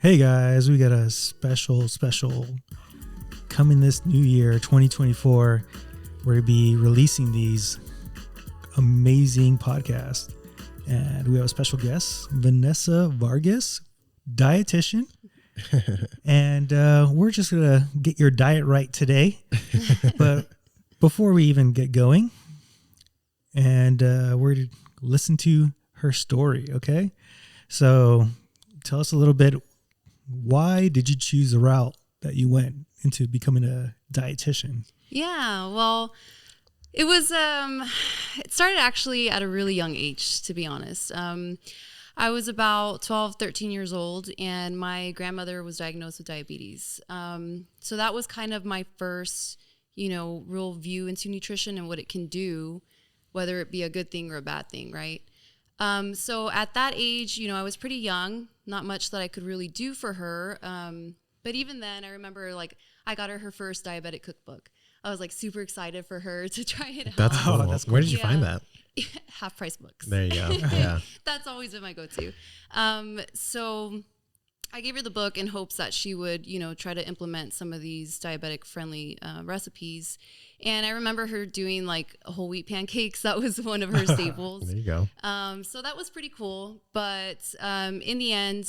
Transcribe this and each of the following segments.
Hey guys, we got a special coming this new year, 2024. We're going to be releasing these amazing podcasts. And we have a special guest, Vanessa Vargas, dietitian. And we're just going to get your diet right today. But before we even get going, and we're going to listen to her story, okay? So tell us a little bit, why did you choose the route that you went into becoming a dietitian? Yeah, well, it was, it started actually at a really young age, to be honest. I was about 12, 13 years old, and my grandmother was diagnosed with diabetes. So that was kind of my first, real view into nutrition and what it can do, whether it be a good thing or a bad thing, right? So at that age, I was pretty young, not much that I could really do for her. But even then, I remember I got her first diabetic cookbook. I was super excited for her to try it out. That's cool. That's cool. Where did you find that? Half price books. There you go. Yeah. That's always been my go-to. So I gave her the book in hopes that she would, try to implement some of these diabetic friendly recipes. And I remember her doing whole wheat pancakes. That was one of her staples. There you go. So that was pretty cool. But in the end,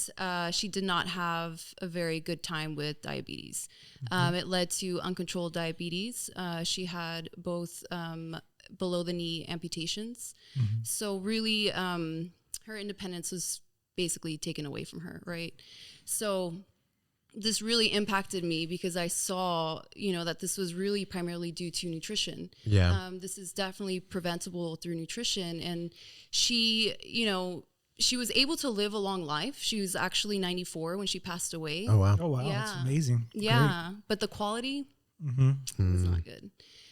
she did not have a very good time with diabetes. It led to uncontrolled diabetes. She had both below the knee amputations. So really, her independence was basically taken away from her, right? So this really impacted me because I saw, that this was really primarily due to nutrition. Yeah. This is definitely preventable through nutrition. And she, she was able to live a long life. She was actually 94 when she passed away. Oh, wow. Oh, wow. Yeah. That's amazing. Yeah. Great. But the quality was not good.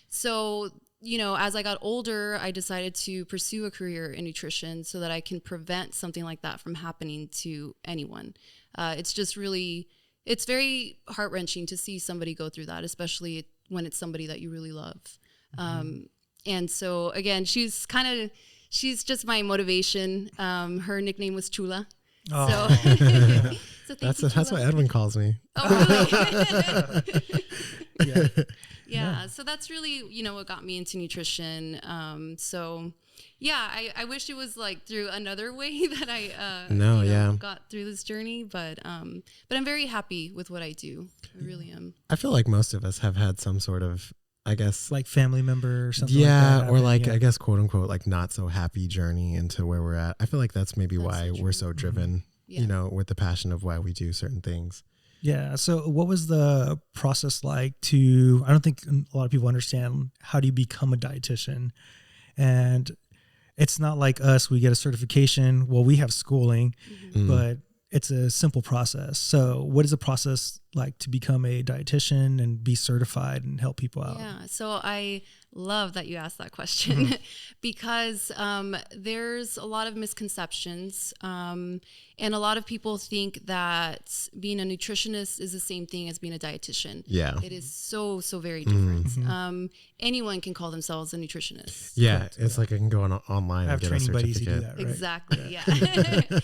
So, as I got older, I decided to pursue a career in nutrition so that I can prevent something like that from happening to anyone. It's just really, it's very heart-wrenching to see somebody go through that, especially when it's somebody that you really love. And so again, she's just my motivation. Her nickname was Chula. Oh. So That's what Edwin calls me. Oh, really? Yeah. Yeah, so that's really, what got me into nutrition. So, yeah, I wish it was through another way that I got through this journey, but I'm very happy with what I do. I really am. I feel like most of us have had some sort of, I guess, Family member or something yeah, like that. I guess, quote unquote, not so happy journey into where we're at. I feel like that's maybe why we're so driven, with the passion of why we do certain things. Yeah. So what was the process like I don't think a lot of people understand, how do you become a dietitian? And it's not like us, we get a certification. Well, we have schooling, but it's a simple process. So what is the process like to become a dietitian and be certified and help people out? Yeah. So I love that you asked that question because there's a lot of misconceptions. And a lot of people think that being a nutritionist is the same thing as being a dietitian. Yeah. It is so very different. Anyone can call themselves a nutritionist. Yeah. Correct. It's I can go online and get a training buddies who do certificate. that, right? Exactly. Yeah.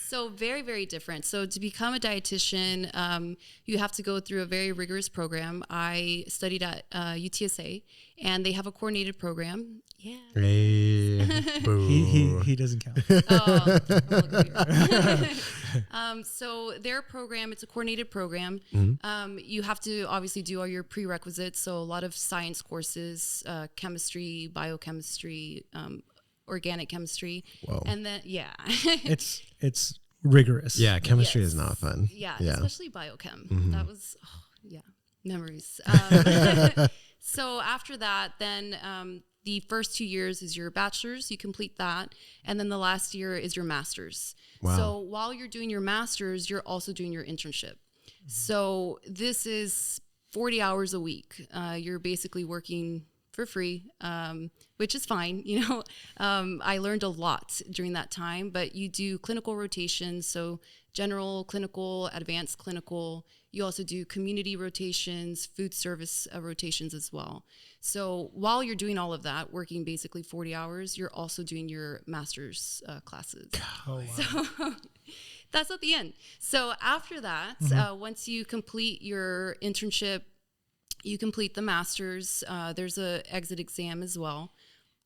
So very different. So to become a dietitian, you have to go through a very rigorous program. I studied at UTSA, and they have a coordinated program. Yeah. Hey, boo. He doesn't count. Oh, look here. So their program, it's a coordinated program. You have to obviously do all your prerequisites. So a lot of science courses, chemistry, biochemistry, organic chemistry. Whoa. And then, It's rigorous. Yeah, chemistry is not fun. Yeah, especially biochem. That was, memories. So after that, then the first 2 years is your bachelor's, you complete that. And then the last year is your master's. Wow. So while you're doing your master's, you're also doing your internship. So this is 40 hours a week. You're basically working for free, which is fine. I learned a lot during that time, but you do clinical rotations. So general, clinical, advanced clinical, You also do community rotations, food service rotations as well. So while you're doing all of that, working basically 40 hours, you're also doing your master's classes. Oh, wow. So that's at the end. So after that, once you complete your internship, you complete the master's, there's a exit exam as well.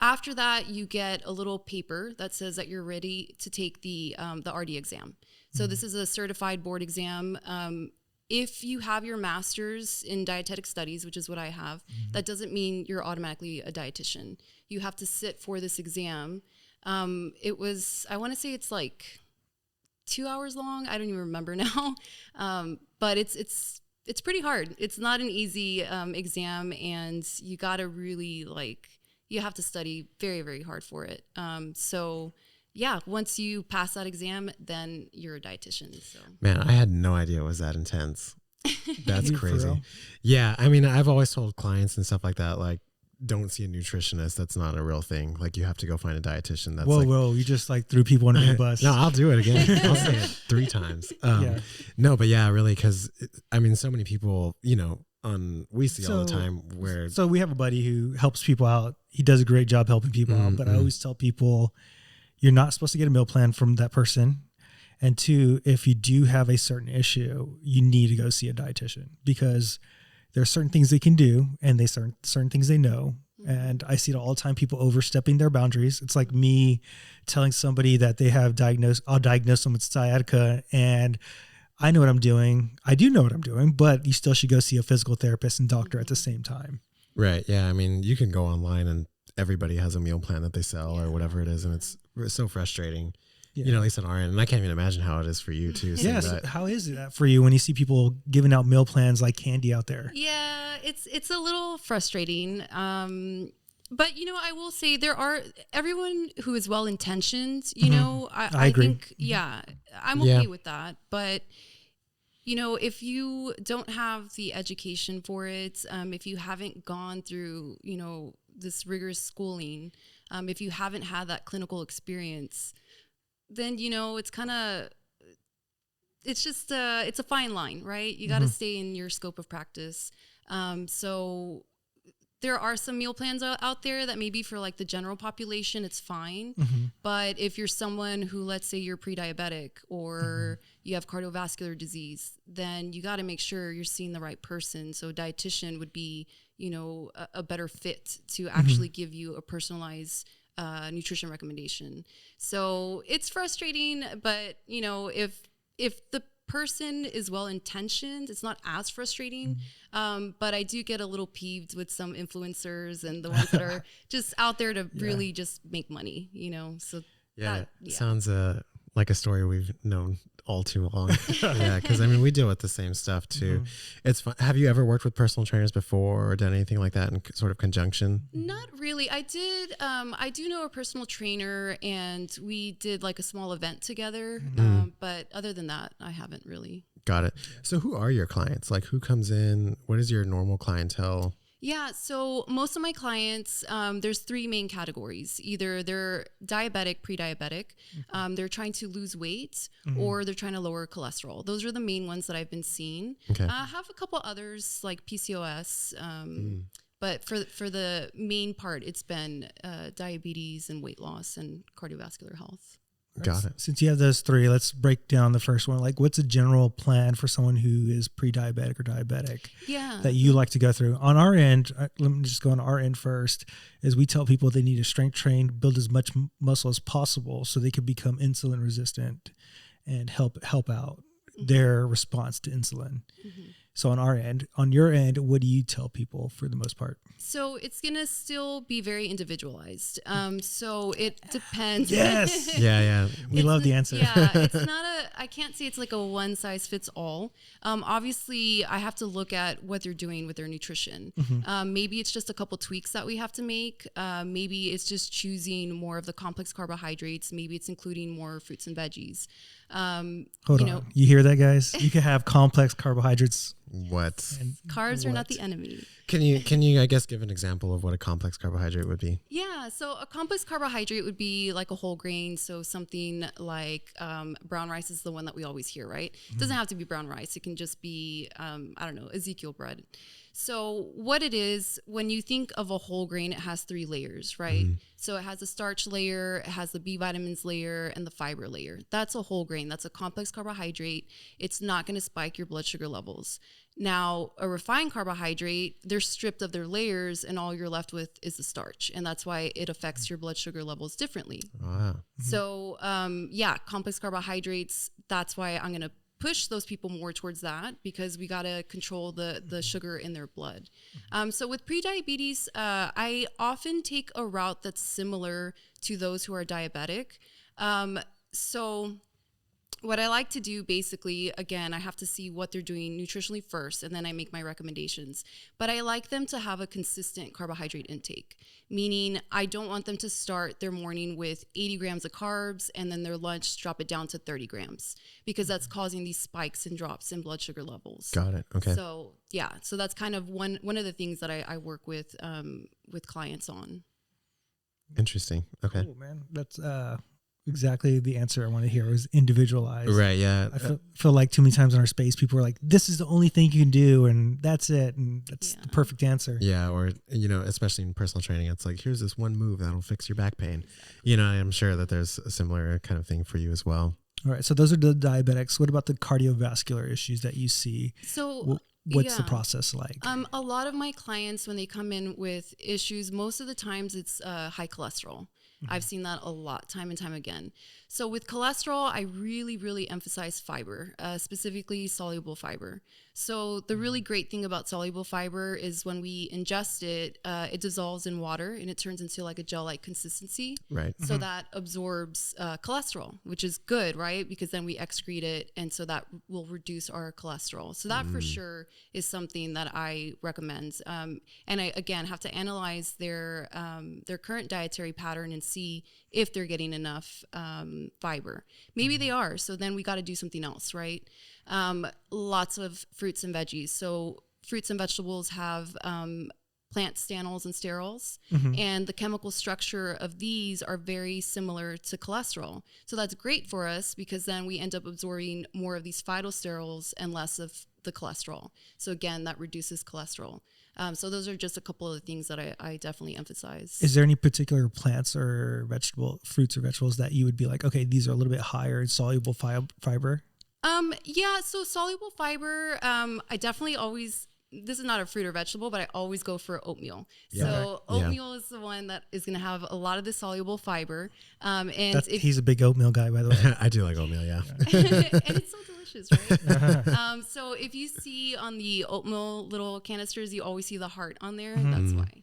After that, you get a little paper that says that you're ready to take the RD exam. So this is a certified board exam. If you have your master's in dietetic studies, which is what I have, that doesn't mean you're automatically a dietitian. You have to sit for this exam. It was, I want to say it's like 2 hours long. I don't even remember now. But it's pretty hard. It's not an easy exam, and you got to really you have to study very, very hard for it. So yeah, once you pass that exam, then you're a dietitian. So man, I had no idea it was that intense. That's crazy. Yeah. I mean, I've always told clients and stuff like that, like, don't see a nutritionist. That's not a real thing. Like, you have to go find a dietitian. That's whoa, you just throw people under the bus. No, I'll do it again. I'll say it 3 times. No, but yeah, really. Cause I mean, so many people, we see all the time where. So we have a buddy who helps people out. He does a great job helping people out, but I always tell people, you're not supposed to get a meal plan from that person. And 2, if you do have a certain issue, you need to go see a dietitian, because there are certain things they can do and they certain things they know. And I see it all the time, people overstepping their boundaries. It's like me telling somebody that they have I'll diagnose them with sciatica, and I know what I'm doing. I do know what I'm doing, but you still should go see a physical therapist and doctor at the same time. Right. Yeah. I mean, you can go online and everybody has a meal plan that they sell or whatever it is. And it's so frustrating, at least on our end. And I can't even imagine how it is for you too. Yes. Yeah, so how is it for you when you see people giving out meal plans like candy out there? Yeah, it's a little frustrating. But, I will say everyone who is well-intentioned, I agree. think, I'm okay with that. But, if you don't have the education for it, if you haven't gone through, this rigorous schooling, if you haven't had that clinical experience, then, it's kind of, it's just, it's a fine line, right? You got to stay in your scope of practice. So there are some meal plans out there that maybe for the general population, it's fine. But if you're someone who, let's say you're pre-diabetic or you have cardiovascular disease, then you got to make sure you're seeing the right person. So a dietitian would be, a better fit to actually give you a personalized nutrition recommendation. So it's frustrating, but if the person is well-intentioned, it's not as frustrating. But I do get a little peeved with some influencers and the ones that are just out there to really just make money, so it sounds like a story we've known all too long. Yeah, because I mean, we deal with the same stuff too. It's fun. Have you ever worked with personal trainers before or done anything like that in sort of conjunction? Not really. I did. I do know a personal trainer, and we did a small event together. But other than that, I haven't really. Got it. So who are your clients? Like, who comes in? What is your normal clientele? Yeah, so most of my clients, there's 3 main categories. Either they're diabetic, pre-diabetic, they're trying to lose weight, or they're trying to lower cholesterol. Those are the main ones that I've been seeing. Okay. I have a couple others like PCOS, but for the main part, it's been diabetes and weight loss and cardiovascular health. Got it. Since you have those 3, let's break down the first one. What's a general plan for someone who is pre-diabetic or diabetic that you like to go through? On our end, let me just go on our end first, is we tell people they need to strength train, build as much muscle as possible so they can become insulin resistant and help out their response to insulin. So on your end, what do you tell people for the most part? So it's going to still be very individualized. So it depends. Yes. Yeah. We love the answer. Yeah. It's not I can't say it's like a one size fits all. Obviously I have to look at what they're doing with their nutrition. Maybe it's just a couple tweaks that we have to make. Maybe it's just choosing more of the complex carbohydrates. Maybe it's including more fruits and veggies. Hold on. You hear that, guys? You can have complex carbohydrates What? And Carbs are not the enemy. Can you I guess give an example of what a complex carbohydrate would be? Yeah, so a complex carbohydrate would be like a whole grain. So something like brown rice is the one that we always hear, right? It doesn't have to be brown rice. It can just be, I don't know, Ezekiel bread. So what it is, when you think of a whole grain, it has 3 layers, right? So it has a starch layer, it has the B vitamins layer, and the fiber layer. That's a whole grain. That's a complex carbohydrate. It's not going to spike your blood sugar levels. Now, a refined carbohydrate, they're stripped of their layers, and all you're left with is the starch. And that's why it affects your blood sugar levels differently. Wow. So, complex carbohydrates, that's why I'm going to push those people more towards that, because we got to control the sugar in their blood. So with prediabetes, I often take a route that's similar to those who are diabetic. So what I like to do, basically, again, I have to see what they're doing nutritionally first, and then I make my recommendations. But I like them to have a consistent carbohydrate intake, meaning I don't want them to start their morning with 80 grams of carbs and then their lunch drop it down to 30 grams, because that's causing these spikes and drops in blood sugar levels. Got it. Okay. So yeah, so that's kind of one of the things that I work with clients on. Interesting. Okay. Cool, man. That's exactly the answer I want to hear, was individualized. Right. Yeah. I feel like too many times in our space, people are like, this is the only thing you can do, and that's it. And that's the perfect answer. Yeah. Or, especially in personal training, it's like, here's this one move that'll fix your back pain. I'm sure that there's a similar kind of thing for you as well. All right. So those are the diabetics. What about the cardiovascular issues that you see? So what's the process like? A lot of my clients, when they come in with issues, most of the times it's high cholesterol. I've seen that a lot, time and time again. So with cholesterol, I really, really emphasize fiber, specifically soluble fiber. So the really great thing about soluble fiber is when we ingest it, it dissolves in water and it turns into like a gel-like consistency. Right. So that absorbs cholesterol, which is good, right? Because then we excrete it, and so that will reduce our cholesterol. So that for sure is something that I recommend. And I, again, have to analyze their current dietary pattern and see if they're getting enough fiber. Maybe they are, so then we got to do something else, right? Lots of fruits and veggies. So fruits and vegetables have plant stanols and sterols, and the chemical structure of these are very similar to cholesterol. So that's great for us, because then we end up absorbing more of these phytosterols and less of the cholesterol. So again, that reduces cholesterol. So those are just a couple of the things that I definitely emphasize. Is there any particular plants or fruits or vegetables that you would be like, okay, these are a little bit higher in soluble fiber? Yeah, so soluble fiber, I definitely always, this is not a fruit or vegetable, but I always go for oatmeal. Yeah. So oatmeal is the one that is going to have a lot of the soluble fiber. He's a big oatmeal guy, by the way. I do like oatmeal, yeah. And it's so delicious, right? So if you see on the oatmeal little canisters, you always see the heart on there. That's why.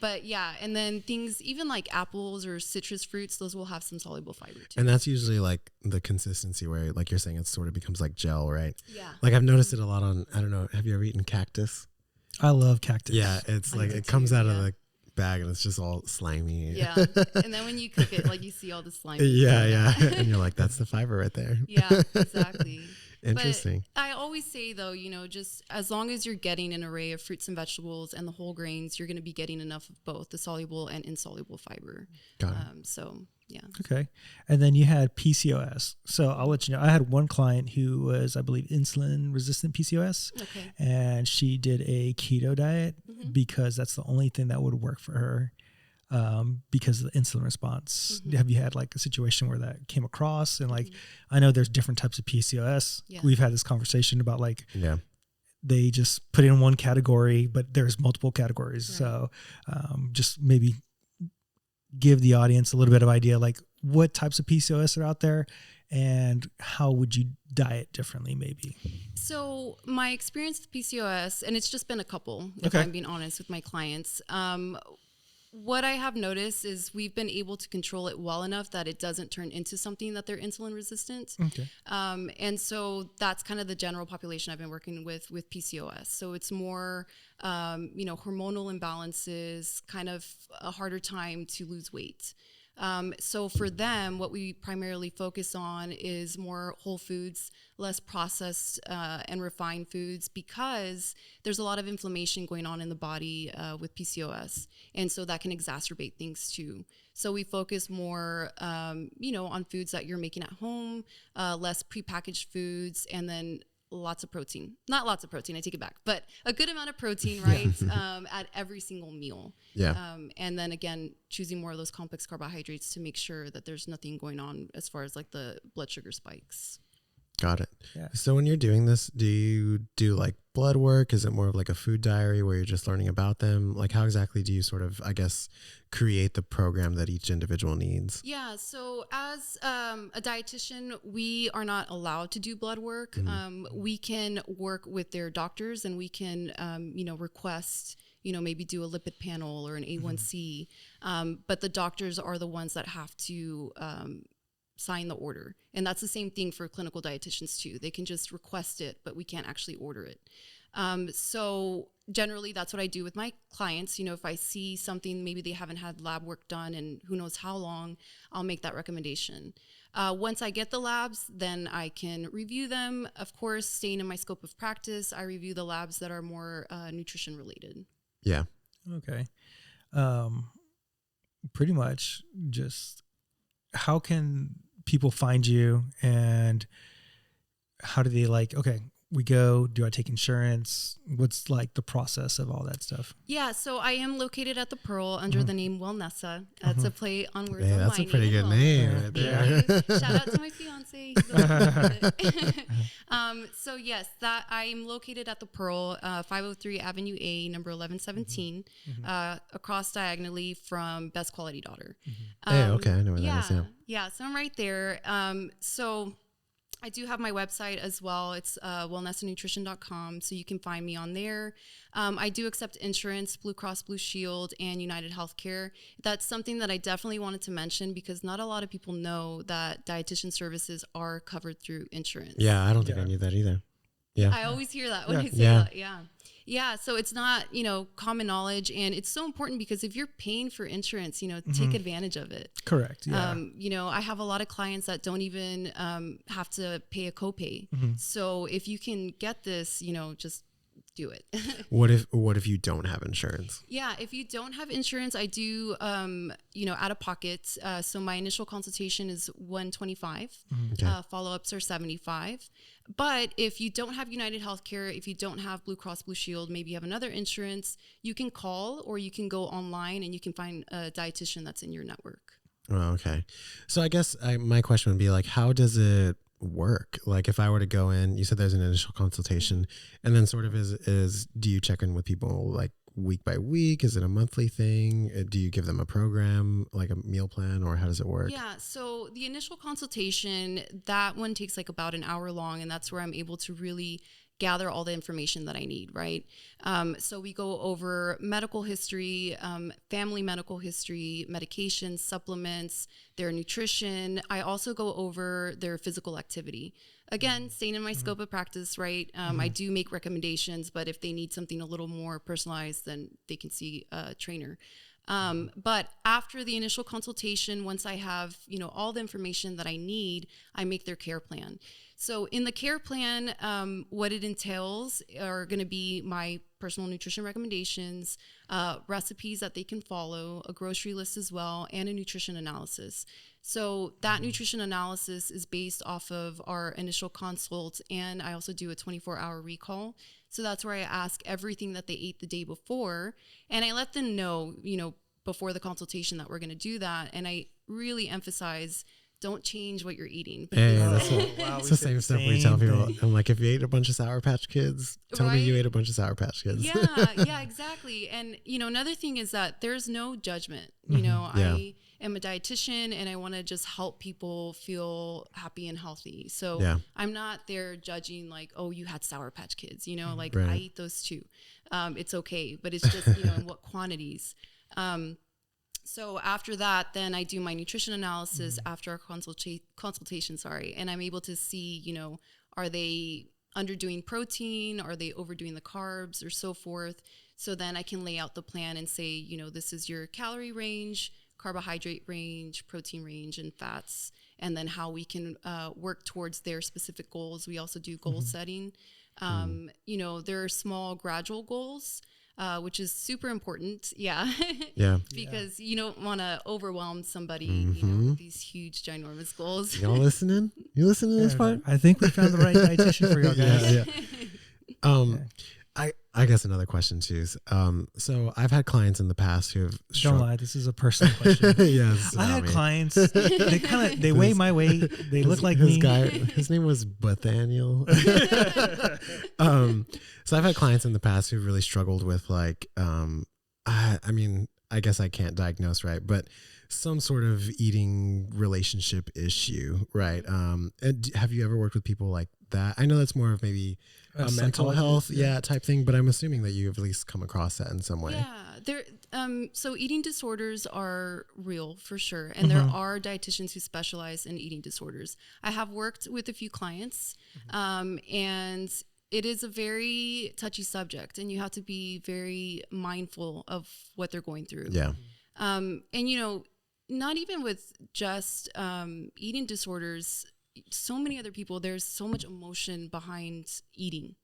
But yeah, and then things even like apples or citrus fruits, those will have some soluble fiber too. And that's usually like the consistency where, like you're saying, it sort of becomes like gel, right? Yeah. Like I've noticed it a lot on, I don't know, have you ever eaten cactus? I love cactus. Yeah, it's like it comes out of the bag and it's just all slimy. Yeah. And then when you cook it, like you see all the slime. Yeah. And you're like, that's the fiber right there. Yeah, exactly. Interesting. But I always say though, just as long as you're getting an array of fruits and vegetables and the whole grains, you're going to be getting enough of both the soluble and insoluble fiber. Got it. So yeah. Okay. And then you had PCOS. So I'll let you know, I had one client who was, I believe, insulin resistant PCOS. Okay. And she did a keto diet because that's the only thing that would work for her. Because of the insulin response. Have you had like a situation where that came across? And like, I know there's different types of PCOS. Yeah. We've had this conversation about like, they just put it in one category, but there's multiple categories. Right. So just maybe give the audience a little bit of idea, like what types of PCOS are out there and how would you diet differently maybe? So my experience with PCOS, and it's just been a couple, if I'm being honest with my clients, what I have noticed is we've been able to control it well enough that it doesn't turn into something that they're insulin resistant. Okay. And so that's kind of the general population I've been working with PCOS. So it's more, hormonal imbalances, kind of a harder time to lose weight. So for them, what we primarily focus on is more whole foods, less processed and refined foods, because there's a lot of inflammation going on in the body with PCOS. And so that can exacerbate things too. So we focus more, on foods that you're making at home, less prepackaged foods, and then lots of protein. Not lots of protein, I take it back, but a good amount of protein, right? At every single meal. Yeah. And then again, choosing more of those complex carbohydrates to make sure that there's nothing going on as far as like the blood sugar spikes. Got it. Yeah. So when you're doing this, do you do like blood work? Is it more of like a food diary where you're just learning about them? Like how exactly do you sort of, I guess, create the program that each individual needs? Yeah. So as a dietitian, we are not allowed to do blood work. We can work with their doctors, and we can, request, maybe do a lipid panel or an A1C. But the doctors are the ones that have to sign the order. And that's the same thing for clinical dietitians too. They can just request it, but we can't actually order it. So generally that's what I do with my clients. If I see something, maybe they haven't had lab work done and who knows how long, I'll make that recommendation. Once I get the labs, then I can review them. Of course, staying in my scope of practice, I review the labs that are more nutrition related. Yeah. Okay. Pretty much just how can people find you, and how do they do I take insurance? What's like the process of all that stuff? Yeah, so I am located at the Pearl under the name Wellnessa. That's a play on words. Yeah, that's a pretty good name right there. Yeah. Shout out to my fiance. So yes, that I'm located at the Pearl, 503 Avenue A, number 1117, across diagonally from Best Quality Daughter. Okay, I know where that is. Yeah, so I'm right there. So I do have my website as well. It's wellnessanutrition.com, so you can find me on there. I do accept insurance, Blue Cross Blue Shield, and United Healthcare. That's something that I definitely wanted to mention because not a lot of people know that dietitian services are covered through insurance. Yeah, I don't think I knew that either. Yeah. I always hear that when I say that. Yeah. Yeah. So it's not, common knowledge. And it's so important because if you're paying for insurance, take advantage of it. Correct. Yeah. I have a lot of clients that don't even have to pay a copay. So if you can get this, just do it. What if you don't have insurance? Yeah, if you don't have insurance, I do out of pocket. So my initial consultation is $125. Follow-ups are $75. But if you don't have United Healthcare, if you don't have Blue Cross Blue Shield, maybe you have another insurance, you can call or you can go online and you can find a dietitian that's in your network. Oh, okay. So I guess my question would be like, how does it work? Like if I were to go in, you said there's an initial consultation, and then sort of is do you check in with people like week by week? Is it a monthly thing? Do you give them a program, like a meal plan, or how does it work? Yeah. So the initial consultation, that one takes like about an hour long, and that's where I'm able to really gather all the information that I need, right? So we go over medical history, family medical history, medications, supplements, their nutrition. I also go over their physical activity. Again, staying in my scope of practice, right? I do make recommendations, but if they need something a little more personalized, then they can see a trainer. But after the initial consultation, once I have, all the information that I need, I make their care plan. So in the care plan, what it entails are going to be my personal nutrition recommendations, recipes that they can follow, a grocery list as well, and a nutrition analysis. So that nutrition analysis is based off of our initial consult, and I also do a 24-hour recall. So that's where I ask everything that they ate the day before, and I let them know, before the consultation that we're going to do that. And I really emphasize, don't change what you're eating. That's the same stuff we tell people. I'm like, if you ate a bunch of Sour Patch Kids, tell me you ate a bunch of Sour Patch Kids. Yeah, exactly. And, another thing is that there's no judgment. I am a dietitian and I want to just help people feel happy and healthy. So I'm not there judging like, oh, you had Sour Patch Kids, I eat those too. It's okay. But it's just, in what quantities. So after that, then I do my nutrition analysis after our consultation, and I'm able to see, are they underdoing protein? Are they overdoing the carbs or so forth? So then I can lay out the plan and say, this is your calorie range, carbohydrate range, protein range, and fats, and then how we can work towards their specific goals. We also do goal setting. You know, there are small gradual goals, which is super important. Yeah. Because you don't want to overwhelm somebody, you know, with these huge, ginormous goals. Y'all listening? You listening to this part? I think we found the right dietitian for y'all guys. I guess another question too is, so I've had clients in the past who have Don't lie, this is a personal question. Yes. I had clients, they weigh my weight. They look like me. His name was Nathaniel. So I've had clients in the past who really struggled with like, I mean, I guess I can't diagnose, right? But some sort of eating relationship issue, right? And have you ever worked with people like that? I know that's more of maybe a mental health, type thing, but I'm assuming that you've at least come across that in some way. Yeah, so eating disorders are real for sure, and there are dietitians who specialize in eating disorders. I have worked with a few clients, and it is a very touchy subject, and you have to be very mindful of what they're going through. Yeah. And you know, not even with just eating disorders, so many other people, there's so much emotion behind eating.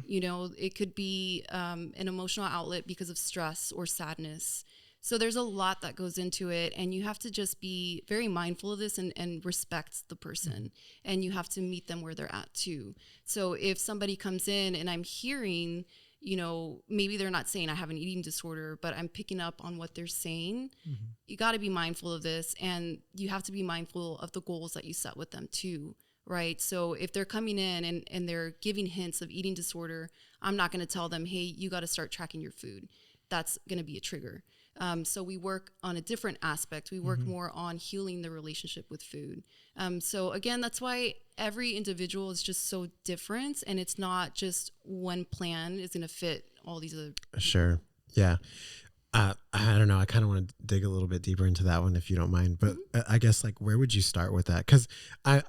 You know, it could be an emotional outlet because of stress or sadness. So there's a lot that goes into it, and you have to just be very mindful of this and respect the person, and you have to meet them where they're at too. So if somebody comes in and I'm hearing, you know, maybe they're not saying I have an eating disorder, but I'm picking up on what they're saying. You got to be mindful of this, and you have to be mindful of the goals that you set with them too, right? So if they're coming in and they're giving hints of eating disorder, I'm not going to tell them, hey, you got to start tracking your food. That's going to be a trigger. So we work on a different aspect. We work more on healing the relationship with food. So again, that's why every individual is just so different, and it's not just one plan is going to fit all these other. Sure. Yeah. I don't know. I kind of want to dig a little bit deeper into that one, if you don't mind, but I guess like, where would you start with that? Cause I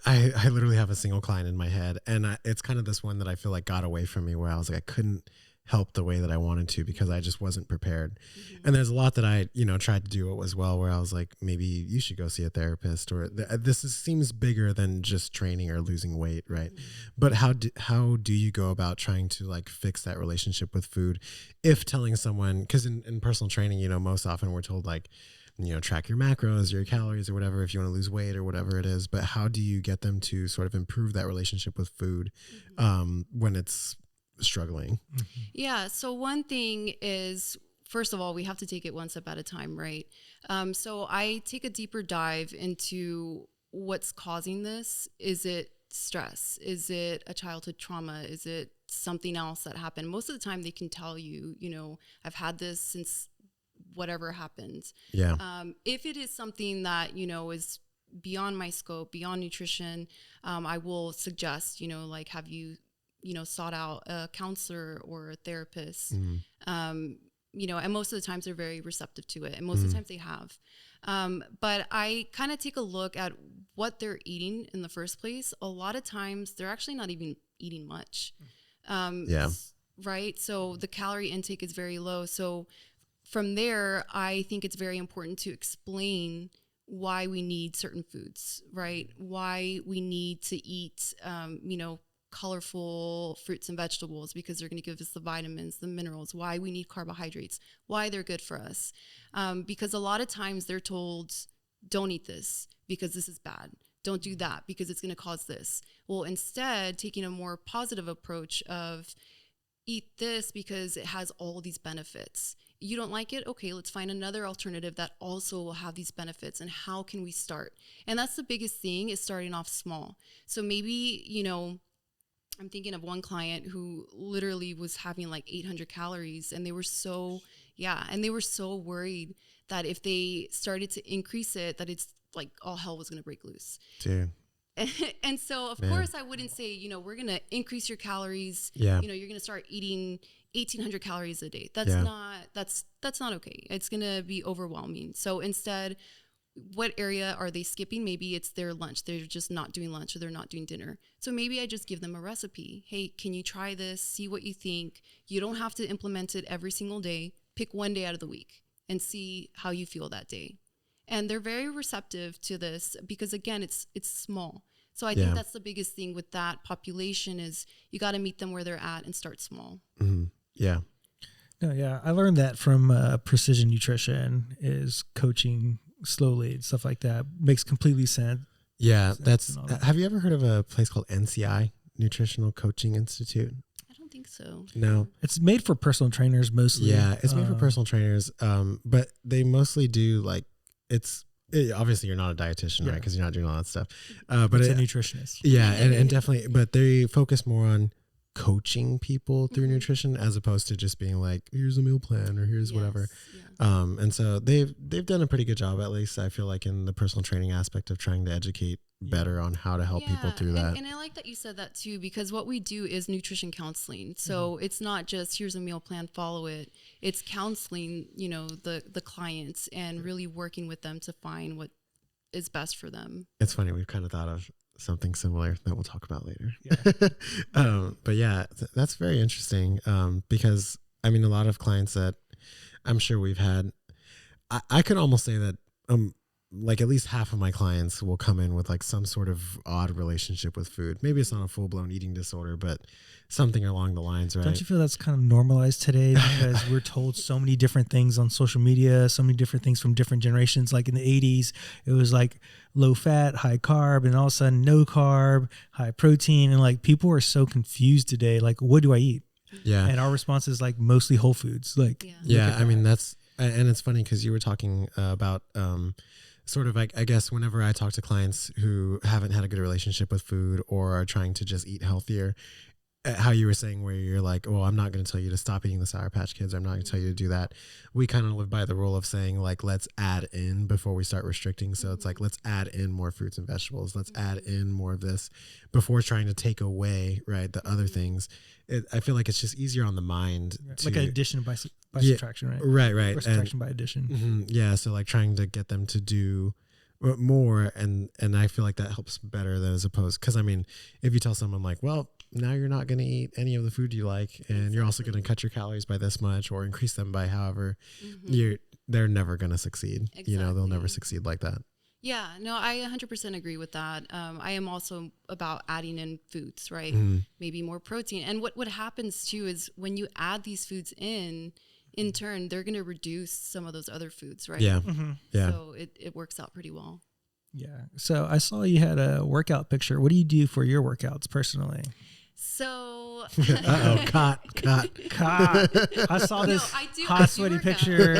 literally have a single client in my head, and it's kind of this one that I feel like got away from me, where I was like, I couldn't help the way that I wanted to because I just wasn't prepared. And there's a lot that I, you know, tried to do as well, where I was like, maybe you should go see a therapist, or seems bigger than just training or losing weight. Right. But how do you go about trying to like fix that relationship with food? If telling someone, cause in personal training, you know, most often we're told like, you know, track your macros, your calories or whatever, if you want to lose weight or whatever it is, but how do you get them to sort of improve that relationship with food, when it's struggling? Yeah. So one thing is, first of all, we have to take it one step at a time, right? So I take a deeper dive into what's causing this. Is it stress? Is it a childhood trauma? Is it something else that happened? Most of the time they can tell you, you know, I've had this since whatever happened. Yeah. If it is something that, you know, is beyond my scope, beyond nutrition, I will suggest, you know, like, have you know, sought out a counselor or a therapist, you know, and most of the times they're very receptive to it. And most of the times they have. But I kind of take a look at what they're eating in the first place. A lot of times they're actually not even eating much. Right. So the calorie intake is very low. So from there, I think it's very important to explain why we need certain foods, right? Why we need to eat, you know, colorful fruits and vegetables, because they're going to give us the vitamins, the minerals, why we need carbohydrates, why they're good for us. Because a lot of times they're told, don't eat this because this is bad. Don't do that because it's going to cause this. Well, instead, taking a more positive approach of eat this because it has all these benefits. You don't like it? Okay, let's find another alternative that also will have these benefits. And how can we start? And that's the biggest thing, is starting off small. So maybe, you know, I'm thinking of one client who literally was having like 800 calories, and they were so worried that if they started to increase it, that it's like all hell was going to break loose. Dude. And so of course I wouldn't say, you know, we're going to increase your calories. Yeah. You know, you're going to start eating 1,800 calories a day. That's not okay. It's going to be overwhelming. So instead, what area are they skipping? Maybe it's their lunch. They're just not doing lunch, or they're not doing dinner. So maybe I just give them a recipe. Hey, can you try this? See what you think. You don't have to implement it every single day. Pick one day out of the week and see how you feel that day. And they're very receptive to this because, again, it's small. So I think that's the biggest thing with that population is you got to meet them where they're at and start small. Mm-hmm. Yeah. No, yeah. I learned that from Precision Nutrition is coaching slowly and stuff like that. Makes completely sense. Yeah. Have you ever heard of a place called NCI, Nutritional Coaching Institute? I don't think so. No. It's made for personal trainers mostly. Yeah. It's made for personal trainers. But they mostly do obviously you're not a dietitian, right? Because you're not doing all that stuff. But it's a nutritionist. Yeah. And definitely, but they focus more on coaching people through nutrition as opposed to just being like, here's a meal plan or here's whatever. Yeah. And so they've done a pretty good job, at least I feel like, in the personal training aspect of trying to educate better on how to help people through that. And I like that you said that too, because what we do is nutrition counseling. So it's not just here's a meal plan, follow it. It's counseling, the clients and really working with them to find what is best for them. It's funny. We've kind of thought of something similar that we'll talk about later. Yeah. But yeah, that's very interesting. Because I mean, a lot of clients that I'm sure we've had, I could almost say that, like at least half of my clients will come in with like some sort of odd relationship with food. Maybe it's not a full blown eating disorder, but something along the lines, right? Don't you feel that's kind of normalized today because we're told so many different things on social media, so many different things from different generations. Like in the 80s, it was like low fat, high carb, and all of a sudden no carb, high protein. And like people are so confused today. Like, what do I eat? Yeah. And our response is like mostly whole foods. Like, yeah, I mean, and it's funny because you were talking about, sort of, I guess, whenever I talk to clients who haven't had a good relationship with food or are trying to just eat healthier, how you were saying where you're like, oh, I'm not going to tell you to stop eating the Sour Patch Kids. I'm not going to tell you to do that. We kind of live by the rule of saying like, let's add in before we start restricting. So it's like, let's add in more fruits and vegetables. Let's add in more of this before trying to take away, right, the other things. I feel like it's just easier on the mind. Like an addition by subtraction, right? Right. Or subtraction by addition. Yeah. So like trying to get them to do more. And I feel like that helps better than as opposed. Because I mean, if you tell someone like, well, now you're not going to eat any of the food you like, and you're also going to cut your calories by this much or increase them by however, they're never going to succeed. Exactly. They'll never succeed like that. Yeah, no, I 100% agree with that. I am also about adding in foods, right? Maybe more protein. And what happens too is when you add these foods in turn, they're going to reduce some of those other foods, right? Yeah. Yeah. So it works out pretty well. Yeah. So I saw you had a workout picture. What do you do for your workouts personally? So Cut. I saw this hot sweaty picture.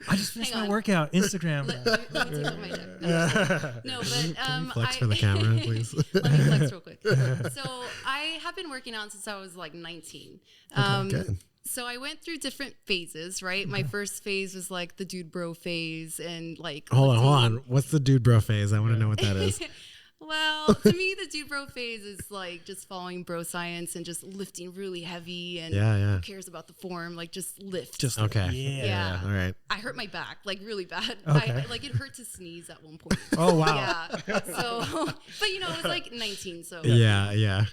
I just finished my workout. Instagram. Let me take off my jacket. No, but Can you flex for the camera, please? Let me flex real quick. So I have been working out since I was like 19. Good. So I went through different phases, right? My first phase was like the dude bro phase and like... Hold on. What's the dude bro phase? I want to know what that is. Well, to me, the dude bro phase is like just following bro science and just lifting really heavy and who cares about the form? Like just lift. Okay. Yeah. All right. I hurt my back like really bad. Okay. Like it hurt to sneeze at one point. Oh, wow. Yeah. So, but it was like 19. So yeah.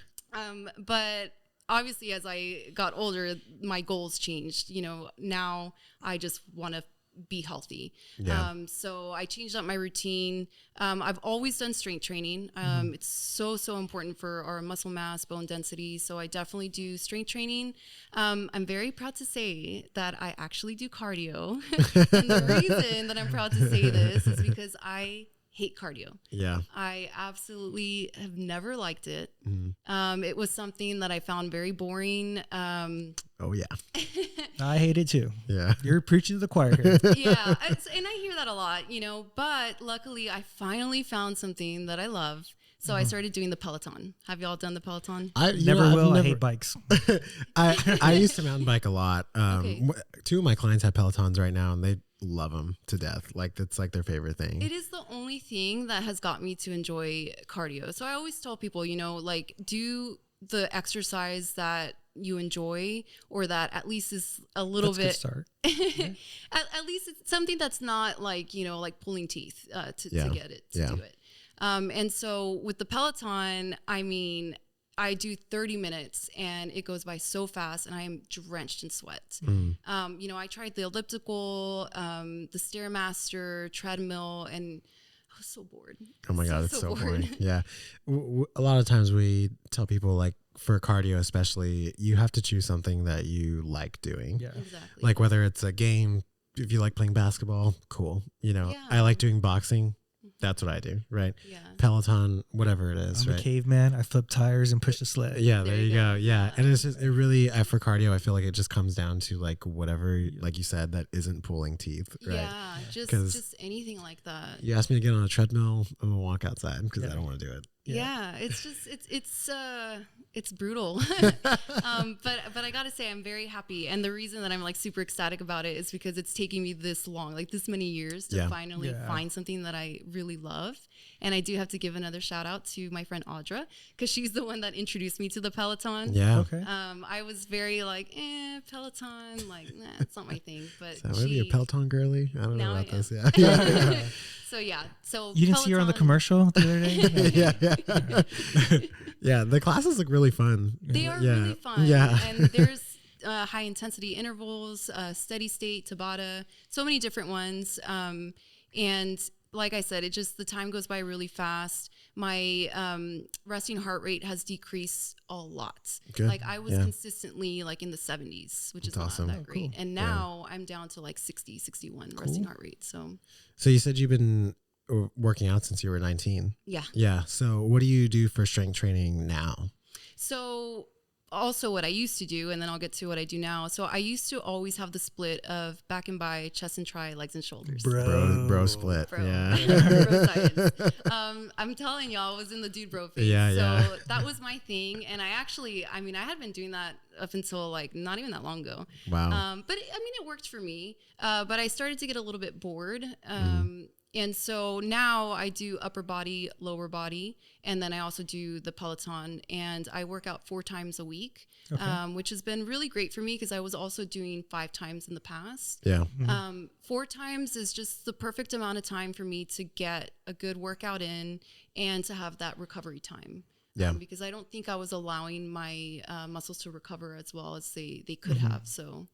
But obviously as I got older, my goals changed. Now I just want to be healthy. Yeah. So I changed up my routine. I've always done strength training. It's so important for our muscle mass, bone density. So I definitely do strength training. I'm very proud to say that I actually do cardio. And the reason that I'm proud to say this is because I hate cardio. Yeah. I absolutely have never liked it. It was something that I found very boring. Oh yeah. I hate it too. Yeah. You're preaching to the choir here. Yeah. And I hear that a lot, but luckily I finally found something that I love. So I started doing the Peloton. Have y'all done the Peloton? I hate bikes. I used to mountain bike a lot. Okay. Two of my clients have Pelotons right now, and they love them to death. Like that's like their favorite thing. It is the only thing that has got me to enjoy cardio. So I always tell people, like do the exercise that you enjoy, or that at least is a little bit. That's a good start. At least it's something that's not like like pulling teeth to get it to do it. And so with the Peloton, I I do 30 minutes and it goes by so fast and I am drenched in sweat. You know, I tried the elliptical, the Stairmaster, treadmill, and I was so bored. Oh my God, it's so bored. boring. Yeah. A lot of times we tell people, like, for cardio especially, you have to choose something that you like doing. Yeah. Exactly. Like whether it's a game, if you like playing basketball, cool. You know, Yeah. I like doing boxing. That's what I do, right? Yeah. Peloton, whatever it is, I'm right? a caveman. I flip tires and push the sled. Yeah, there you go. Yeah. Yeah. And it's just, it really, for cardio, I feel like it just comes down to like whatever, like you said, that isn't pulling teeth, right? Yeah, 'Cause just anything like that. You ask me to get on a treadmill, I'm going to walk outside because I don't want to do it. Yeah, it's just it's brutal. But I gotta say I'm very happy, and the reason that I'm like super ecstatic about it is because it's taking me this long, like this many years to finally find something that I really love. And I do have to give another shout out to my friend Audra, because she's the one that introduced me to the Peloton. Yeah. Okay. I was very like, Peloton, like, nah, it's not my thing. But So maybe you're a Peloton girly? I don't know Now about I this. am. Yeah. So You didn't see her on the Peloton- commercial the other day? yeah. Yeah. The classes look really fun. They are Yeah. really fun. Yeah. And there's high intensity intervals, steady state, Tabata, so many different ones. And like I said, the time goes by really fast. My resting heart rate has decreased a lot. Good. Like I was consistently like in the 70s, which is That's awesome. not that great. Cool. And now I'm down to like 60, 61 resting heart rate. So So you said you've been working out since you were 19. yeah. Yeah. So what do you do for strength training now? So also what I used to do, and then I'll get to what I do now. So I used to always have the split of back and by, chest and tri, legs and shoulders. Bro split. Bro. Yeah. Bro science. I'm telling y'all, I was in the dude bro phase. So that was my thing. And I had been doing that up until like not even that long ago. Wow. But it worked for me. But I started to get a little bit bored. And so now I do upper body, lower body, and then I also do the Peloton, and I work out 4 times a week, which has been really great for me because I was also doing 5 times in the past. Yeah. 4 times is just the perfect amount of time for me to get a good workout in and to have that recovery time. Yeah. Because I don't think I was allowing my muscles to recover as well as they could have. So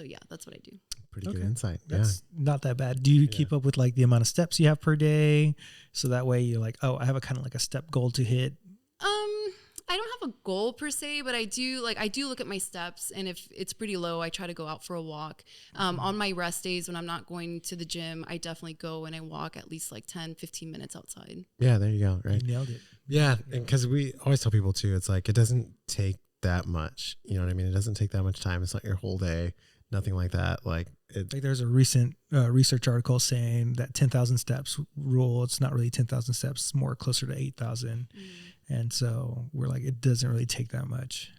yeah, that's what I do. Pretty good insight. That's not that bad. Do you keep up with like the amount of steps you have per day? So that way you're like, oh, I have a kind of like a step goal to hit. I don't have a goal per se, but I do look at my steps, and if it's pretty low, I try to go out for a walk. On my rest days when I'm not going to the gym, I definitely go and I walk at least like 10, 15 minutes outside. Yeah. There you go. Right. You nailed it. Yeah. Because we always tell people too, it's like, it doesn't take that much. You know what I mean? It doesn't take that much time. It's not your whole day. Nothing like that. Like there's a recent research article saying that 10,000 steps rule. It's not really 10,000 steps. It's more closer to 8,000. And so we're like, it doesn't really take that much.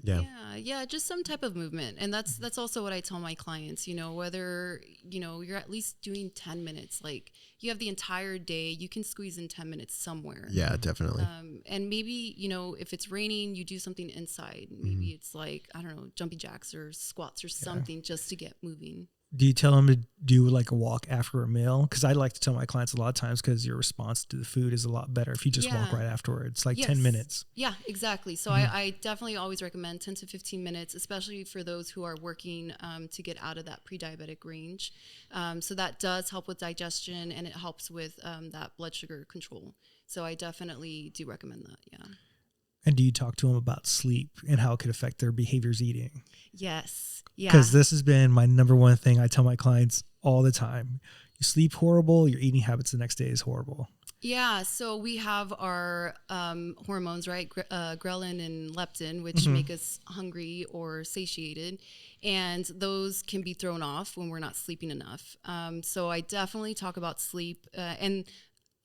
Yeah, just some type of movement. And that's also what I tell my clients, whether, you're at least doing 10 minutes, like you have the entire day, you can squeeze in 10 minutes somewhere. Yeah, definitely. And maybe, if it's raining, you do something inside. Maybe it's like, I don't know, jumpy jacks or squats or something just to get moving. Do you tell them to do like a walk after a meal? Because I like to tell my clients a lot of times because your response to the food is a lot better if you just walk right afterwards, like 10 minutes. Yeah, exactly. So I definitely always recommend 10 to 15 minutes, especially for those who are working to get out of that pre-diabetic range. So that does help with digestion, and it helps with that blood sugar control. So I definitely do recommend that, yeah. And do you talk to them about sleep and how it could affect their behaviors eating? Yes. Yeah. Because this has been my number one thing I tell my clients all the time. You sleep horrible, your eating habits the next day is horrible. Yeah. So we have our hormones, right? Ghrelin and leptin, which make us hungry or satiated. And those can be thrown off when we're not sleeping enough. So I definitely talk about sleep. And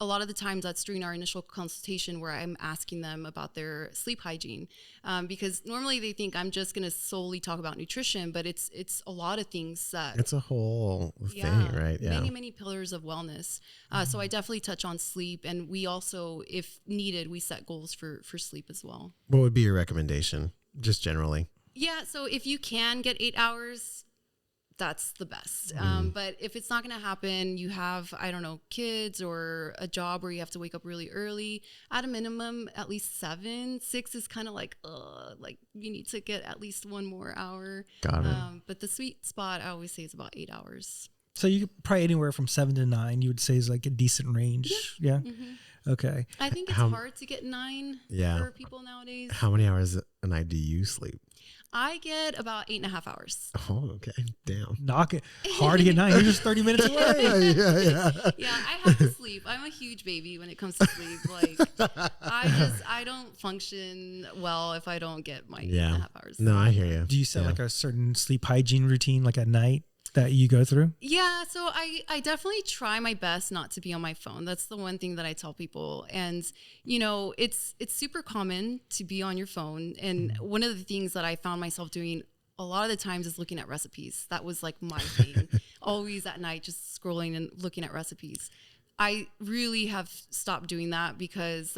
a lot of the times that's during our initial consultation where I'm asking them about their sleep hygiene, because normally they think I'm just going to solely talk about nutrition, but it's a lot of things that it's a whole thing, right? Yeah. Many pillars of wellness. So I definitely touch on sleep, and we also, if needed, we set goals for sleep as well. What would be your recommendation, just generally? Yeah. So if you can get 8 hours, that's the best. But if it's not going to happen, you have, I don't know, kids or a job where you have to wake up really early, at a minimum, at least 7. 6 is kind of like you need to get at least 1 more hour. Got it. But the sweet spot, I always say, is about 8 hours. So you could probably anywhere from 7 to 9, you would say is like a decent range. Yeah. Okay. I think it's hard to get 9 for people nowadays. How many hours a night do you sleep? I get about 8.5 hours. Oh, okay. Damn. Knock it. Hard to get 9. You're just 30 minutes away. Yeah, I have to sleep. I'm a huge baby when it comes to sleep. Like, I don't function well if I don't get my 8.5 hours. No, I hear you. Do you set like a certain sleep hygiene routine, like at night, that you go through? Yeah, so I definitely try my best not to be on my phone. That's the one thing that I tell people. And, you know, it's super common to be on your phone. And one of the things that I found myself doing a lot of the times is looking at recipes. That was like my thing. Always at night, just scrolling and looking at recipes. I really have stopped doing that because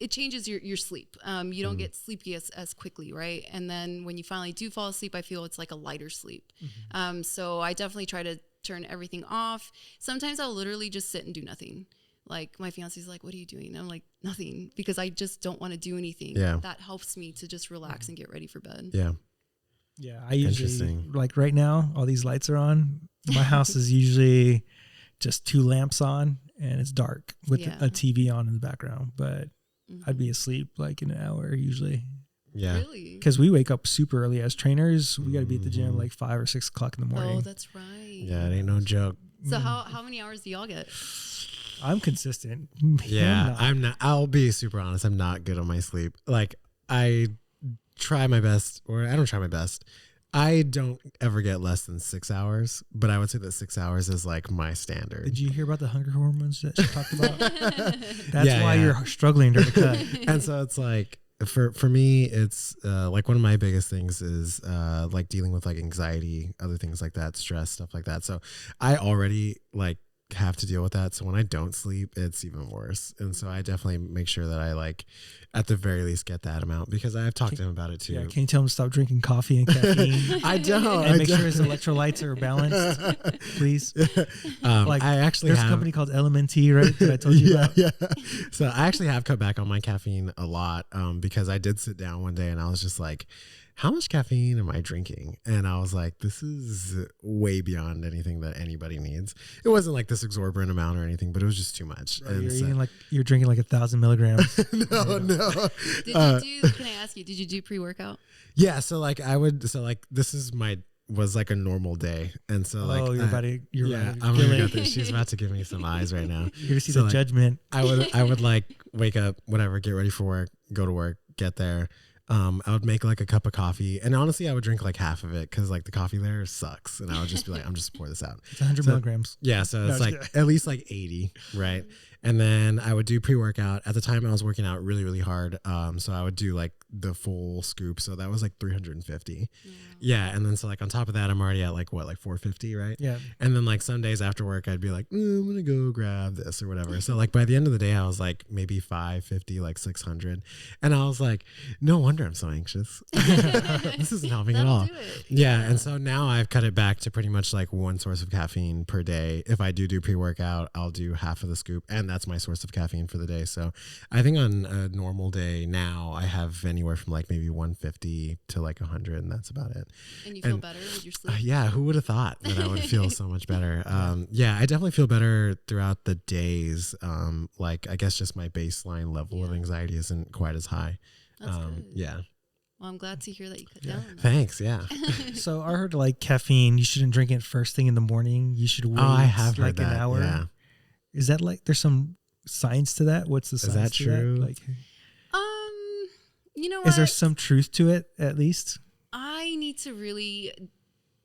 it changes your sleep. You don't get sleepy as quickly, right? And then when you finally do fall asleep, I feel it's like a lighter sleep. So I definitely try to turn everything off. Sometimes I'll literally just sit and do nothing. Like my fiance's like, "What are you doing?" And I'm like, "Nothing," because I just don't want to do anything. Yeah. That helps me to just relax and get ready for bed. Yeah. Yeah, I usually, like right now, all these lights are on. My house is usually just 2 lamps on and it's dark with a TV on in the background. But I'd be asleep like in an hour usually. Yeah. Really? Because we wake up super early as trainers. We got to be at the gym like 5 or 6 o'clock in the morning. Oh, that's right. Yeah, it ain't no joke. So how many hours do y'all get? I'm consistent. Yeah, I'm not. I'll be super honest. I'm not good on my sleep. Like I try my best, or I don't try my best. I don't ever get less than 6 hours, but I would say that 6 hours is like my standard. Did you hear about the hunger hormones that she talked about? That's why you're struggling during the cut. And so it's like, for me, it's like one of my biggest things is like dealing with like anxiety, other things like that, stress, stuff like that. So I already like have to deal with that. So when I don't sleep, it's even worse. And so I definitely make sure that I like at the very least get that amount, because I've talked to him about it too. Yeah, can you tell him to stop drinking coffee and caffeine? I don't. And make sure his electrolytes are balanced, please. Like I actually there's a company called LMNT, right? That I told you about. Yeah. So I actually have cut back on my caffeine a lot because I did sit down one day and I was just like, how much caffeine am I drinking? And I was like, this is way beyond anything that anybody needs. It wasn't like this exorbitant amount or anything, but it was just too much. Right, and you're drinking like 1,000 milligrams. No. Can I ask you, did you do pre-workout? Yeah. So like this is was like a normal day. And so like, I'm gonna get this. She's about to give me some eyes right now. You're gonna see the judgment. I would like wake up, whatever, get ready for work, go to work, get there. I would make like a cup of coffee, and honestly, I would drink like half of it because like the coffee there sucks, and I would just be like, I'm just pour this out. It's 100 milligrams. Yeah, so it's like at least like 80, right? And then I would do pre-workout. At the time, I was working out really, really hard. So I would do like the full scoop. So that was like 350. Yeah. And then so like on top of that, I'm already at like 450, right? Yeah. And then like some days after work, I'd be like, I'm going to go grab this or whatever. So like by the end of the day, I was like maybe 550, like 600. And I was like, no wonder I'm so anxious. This isn't helping at all. Yeah. And so now I've cut it back to pretty much like one source of caffeine per day. If I do pre-workout, I'll do half of the scoop, and that's my source of caffeine for the day. So I think on a normal day now, I have anywhere from like maybe 150 to like 100, and that's about it. And you feel better with your sleep? Yeah, who would have thought that I would feel so much better? Yeah, I definitely feel better throughout the days. Like I guess just my baseline level of anxiety isn't quite as high. That's good. Yeah. Well, I'm glad to hear that you cut down on that. Thanks. Yeah. So I heard like caffeine, you shouldn't drink it first thing in the morning. You should wait I have like heard that. an hour. Yeah. Is that like there's some science to that? What's the science? Is that to true? That? Like, you know what? Is there some truth to it at least? I need to really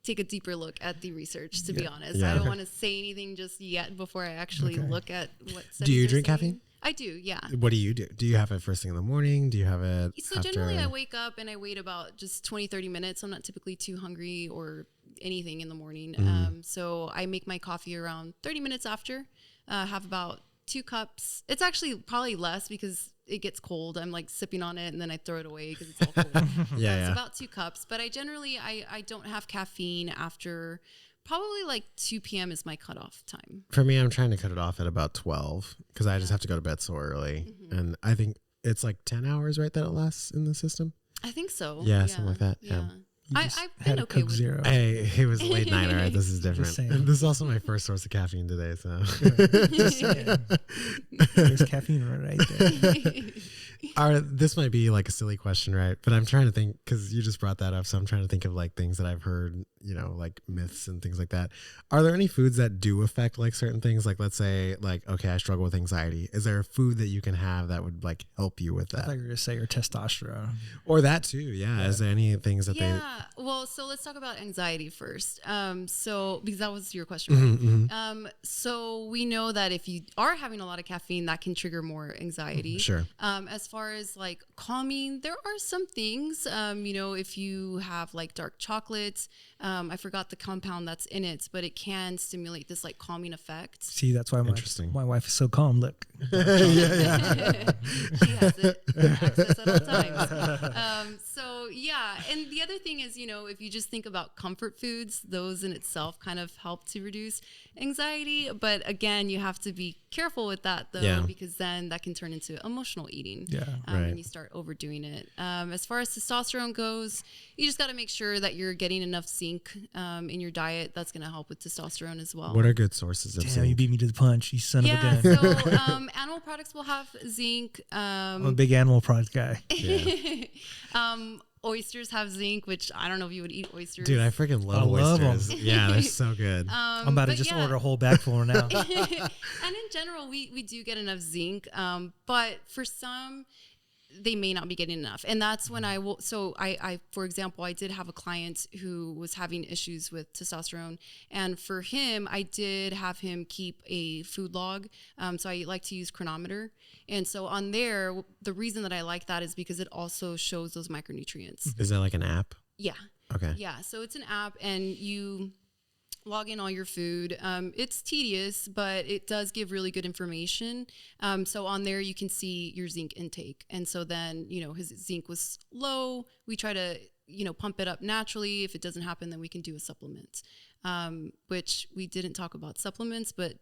take a deeper look at the research, to be honest. Yeah. I don't want to say anything just yet before I actually look at what studies Do you are drink saying. caffeine? I do, yeah. What do you do? Do you have it first thing in the morning? Do you have it So after? generally I wake up and I wait about just 20, 30 minutes. I'm not typically too hungry or anything in the morning. So I make my coffee around 30 minutes after, have about 2 cups. It's actually probably less because it gets cold, I'm like sipping on it and then I throw it away because it's all cold. Yeah. It's about 2 cups, but I generally, I don't have caffeine after probably like 2 p.m. is my cutoff time. For me, I'm trying to cut it off at about 12 because I just have to go to bed so early. And I think it's like 10 hours, right, that it lasts in the system? I think so. Yeah, something like that. Yeah. I've been okay with Zero. Hey, it was late night. All right, this is different. saying. And this is also my first source of caffeine today. So Just saying. There's caffeine right there. this might be like a silly question, right? But I'm trying to think because you just brought that up. So I'm trying to think of like things that I've heard, like myths and things like that. Are there any foods that do affect like certain things? Like let's say like, okay, I struggle with anxiety. Is there a food that you can have that would like help you with I that? thought you were going to say your testosterone. Or that too. Yeah. Is there any things that Well, so let's talk about anxiety first. So because that was your question, right? So we know that if you are having a lot of caffeine, that can trigger more anxiety. Sure. As far as like calming, there are some things, if you have like dark chocolates, I forgot the compound that's in it, but it can stimulate this like calming effect. See, that's why my wife is so calm. Look. She has it access at all times. So yeah. And the other thing is, if you just think about comfort foods, those in itself kind of help to reduce anxiety. But again, you have to be careful with that though, because then that can turn into emotional eating. Yeah. And you start overdoing it. As far as testosterone goes, you just got to make sure that you're getting enough zinc in your diet. That's going to help with testosterone as well. What are good sources of Damn, zinc? you beat me to the punch, you son of a gun. So animal products will have zinc. I'm a big animal product guy. Oysters have zinc, which I don't know if you would eat oysters. Dude, I freaking love oysters. Yeah, they're so good. I'm about to just order a whole bag full now. And in general, we do get enough zinc, but for some, they may not be getting enough. And that's when I for example, I did have a client who was having issues with testosterone. And for him, I did have him keep a food log. So I like to use Chronometer. And so on there, the reason that I like that is because it also shows those micronutrients. Is that like an app? Yeah. Okay. Yeah. So it's an app and you log in all your food. It's tedious, but it does give really good information. So on there, you can see your zinc intake. And so then, his zinc was low. We try to, pump it up naturally. If it doesn't happen, then we can do a supplement, which we didn't talk about supplements, but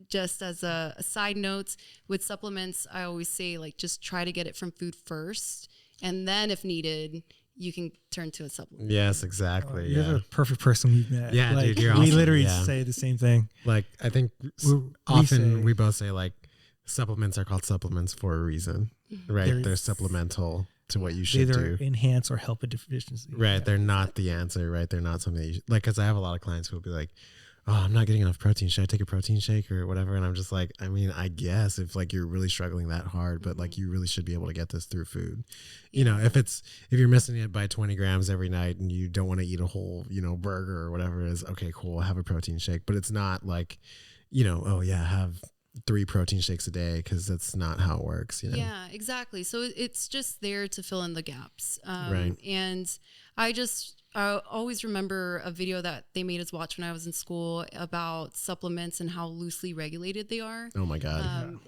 just as a side note with supplements, I always say like, just try to get it from food first. And then if needed, you can turn to a supplement. Yes, exactly. You're the perfect person we've met. Yeah, like, dude, you're we awesome. literally say the same thing. Like, I think we both say like supplements are called supplements for a reason, right? They're supplemental to what you should either do. Enhance or help a deficiency. Right. Yeah. They're not the answer, right? They're not something that you like, because I have a lot of clients who will be like, oh, I'm not getting enough protein. Should I take a protein shake or whatever? And I'm just like, I mean, I guess if like you're really struggling that hard, but like you really should be able to get this through food. If you're missing it by 20 grams every night and you don't want to eat a whole, burger or whatever it is, okay, cool, have a protein shake. But it's not like, have 3 protein shakes a day, because that's not how it works. Yeah, exactly. So it's just there to fill in the gaps. Right. And I always remember a video that they made us watch when I was in school about supplements and how loosely regulated they are. Oh my God.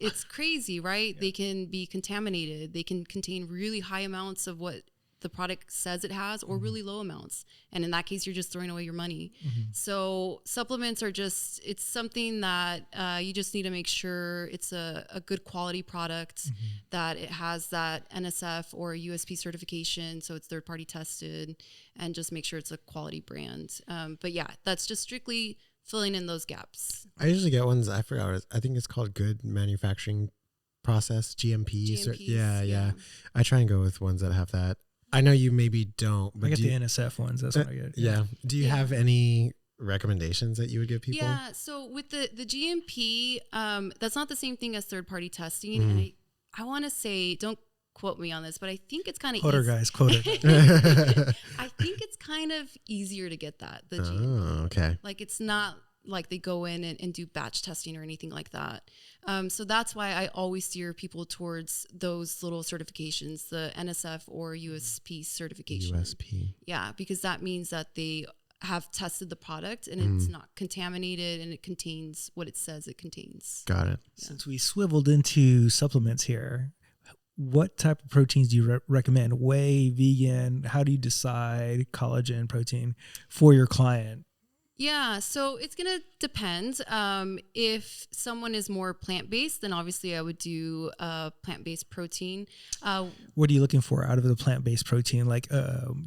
It's crazy, right? Yeah. They can be contaminated. They can contain really high amounts of what the product says it has, or really low amounts. And in that case, you're just throwing away your money. So supplements are it's something that you just need to make sure it's a good quality product, that it has that NSF or USP certification. So it's third party tested, and just make sure it's a quality brand. But yeah, that's just strictly filling in those gaps. I usually get ones, I forgot, I think it's called good manufacturing process, GMPs. Yeah. I try and go with ones that have that. I know you maybe don't, but I get the NSF ones. That's what I get. Yeah. Do you have any recommendations that you would give people? Yeah. So with the GMP, that's not the same thing as third party testing. And I want to say, don't quote me on this, but I think it's kind of quoter guys. I think it's kind of easier to get that. The GMP. Oh, okay. Like it's not like they go in and do batch testing or anything like that. So that's why I always steer people towards those little certifications, the NSF or USP certification. USP. Yeah, because that means that they have tested the product and it's not contaminated and it contains what it says it contains. Got it. Since we swiveled into supplements here, what type of proteins do you recommend? Whey, vegan? How do you decide collagen, protein for your client? Yeah, so it's going to depend. If someone is more plant-based, then obviously I would do plant-based protein. What are you looking for out of the plant-based protein? Like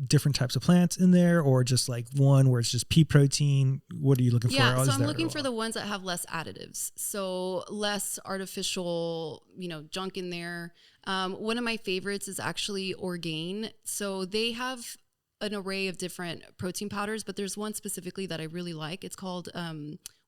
different types of plants in there, or just like one where it's just pea protein? What are you looking for? Yeah, so I'm looking for the ones that have less additives. So less artificial, junk in there. One of my favorites is actually Orgain. So they have an array of different protein powders, but there's one specifically that I really like. It's called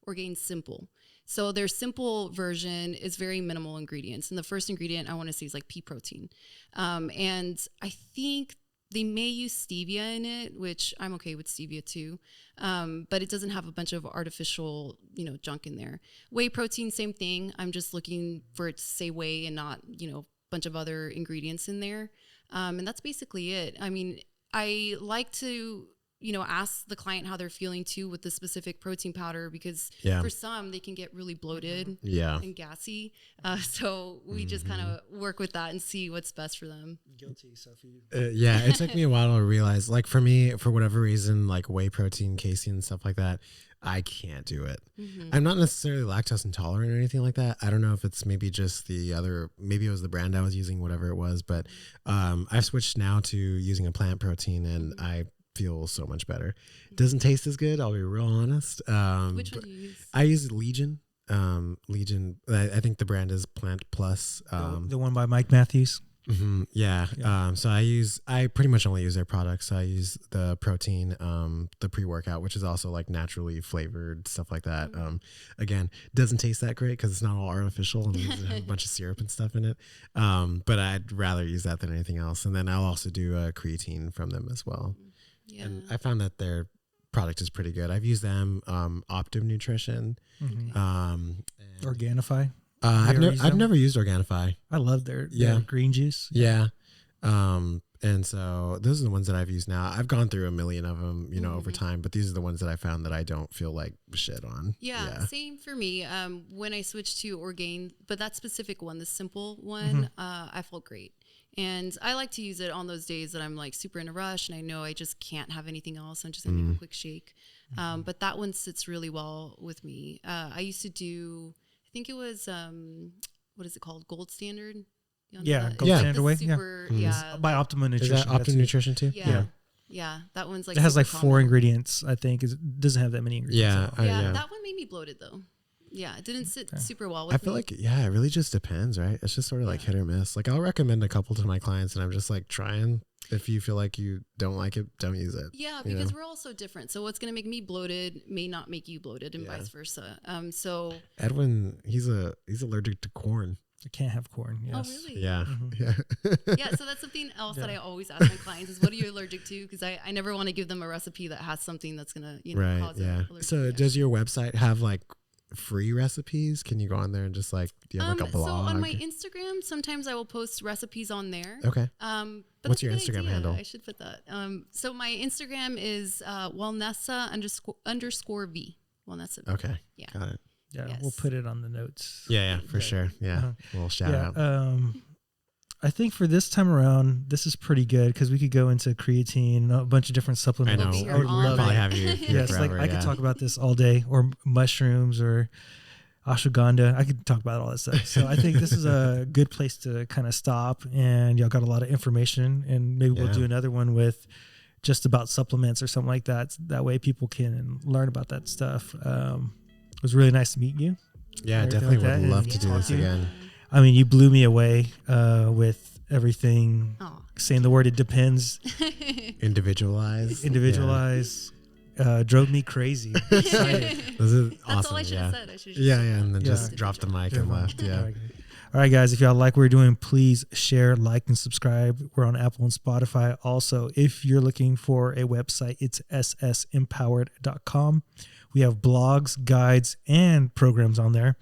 Orgain Simple. So their simple version is very minimal ingredients. And the first ingredient I want to say is like pea protein. And I think they may use stevia in it, which I'm okay with stevia too. But it doesn't have a bunch of artificial, junk in there. Whey protein, same thing. I'm just looking for it to say whey and not, a bunch of other ingredients in there. And that's basically it. I mean, I like to, ask the client how they're feeling too with the specific protein powder, because for some they can get really bloated and gassy. So we just kind of work with that and see what's best for them. Guilty, Sophie. It took me a while to realize, like for me, for whatever reason, like whey protein, casein and stuff like that, I can't do it. I'm not necessarily lactose intolerant or anything like that. I don't know if it's maybe just maybe it was the brand I was using, whatever it was, but I've switched now to using a plant protein and I feel so much better. It doesn't taste as good, I'll be real honest. Which one do you use? I use Legion. Legion, I think the brand is Plant Plus. The one by Mike Matthews. Yeah. So I pretty much only use their products. So I use the protein, the pre-workout, which is also like naturally flavored, stuff like that. Again, doesn't taste that great because it's not all artificial and there's a bunch of syrup and stuff in it. But I'd rather use that than anything else. And then I'll also do a creatine from them as well. Yeah. And I found that their product is pretty good. I've used them, Optim Nutrition, and Organifi. I've never used Organifi. I love their green juice. Yeah. And so those are the ones that I've used now. I've gone through a million of them, over time, but these are the ones that I found that I don't feel like shit on. Yeah. Same for me. When I switched to Orgain, but that specific one, the simple one, I felt great. And I like to use it on those days that I'm like super in a rush and I know I just can't have anything else. I'm just gonna make a quick shake. But that one sits really well with me. I used to do, I think it was, what is it called? Gold Standard? Gold Standard Whey. By Optimum Nutrition. Is that Optimum Nutrition too? Yeah. That one's like, it has like 4 ingredients, I think. It doesn't have that many ingredients. Yeah. That one made me bloated though. Yeah, it didn't sit super well with me. I feel like, it really just depends, right? It's just sort of like hit or miss. Like I'll recommend a couple to my clients and I'm just like trying. If you feel like you don't like it, don't use it. Yeah, because we're all so different. So what's going to make me bloated may not make you bloated and vice versa. So Edwin, he's allergic to corn. I can't have corn. Yes. Oh, really? Yeah. Yeah. So that's something else that I always ask my clients is, what are you allergic to? Because I never want to give them a recipe that has something that's going to, cause an allergy. So does your website have like free recipes? Can you go on there and just like, do you have like a blog? So on my Instagram, sometimes I will post recipes on there. Okay. But what's your Instagram handle? I should put that. So my Instagram is Wellnessa _V. Wellnessa. Okay. Yeah. Got it. Yeah. Yes. We'll put it on the notes. Yeah, for sure. Yeah. We'll shout out. I think for this time around, this is pretty good because we could go into creatine and a bunch of different supplements. I know. I would love probably have you. Yes, forever, I could talk about this all day, or mushrooms, or ashwagandha. I could talk about all that stuff. So I think this is a good place to kind of stop, and y'all got a lot of information, and maybe we'll do another one with just about supplements or something like that. That way people can learn about that stuff. It was really nice to meet you. Yeah, definitely would love to do this again. I mean, you blew me away with everything. Saying the word "it depends." Individualize. Drove me crazy. This is awesome. That's all I should have said. I should and then just dropped the mic and left. Yeah. All right, guys. If y'all like what we're doing, please share, like, and subscribe. We're on Apple and Spotify. Also, if you're looking for a website, it's ssempowered.com. We have blogs, guides, and programs on there.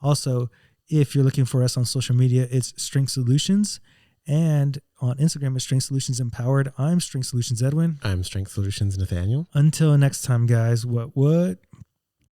Also, if you're looking for us on social media, it's Strength Solutions. And on Instagram, it's Strength Solutions Empowered. I'm Strength Solutions Edwin. I'm Strength Solutions Nathaniel. Until next time, guys, what?